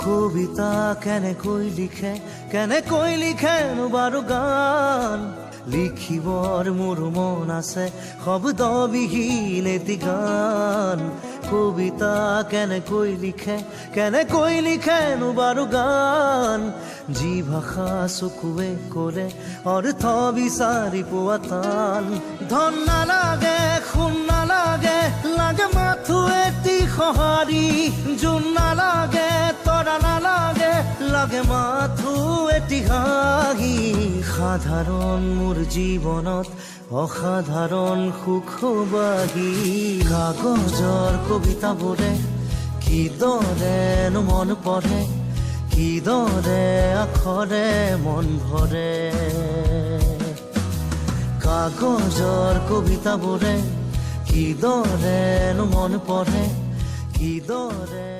কবিতা কেনেকৈ লিখেনো বাৰু গান লিখিবৰ মোৰ মন আছে শব্দবিহীন এটি গান কবিতা কেনেকৈ লিখেনো বাৰু গান যি ভাষা চকুৱে ক'লে অৰ্থ বিচাৰি পোৱা টান ধন নালাগে সোণ নালাগে লাগে মাথো এটি সঁহাৰি জোন নালাগে তৰা নালাগে লাগে মাথো এটি হাঁহি সাধাৰণ মোৰ জীৱনত অসাধাৰণ সুখবাহী কাগজৰ কবিতাবোৰে কিদৰেনো মন পঢ়ে কিদৰে আখৰে মন ভৰে কাগজৰ কবিতাবোৰে কিদৰেনো মন পঢ়ে কিদৰে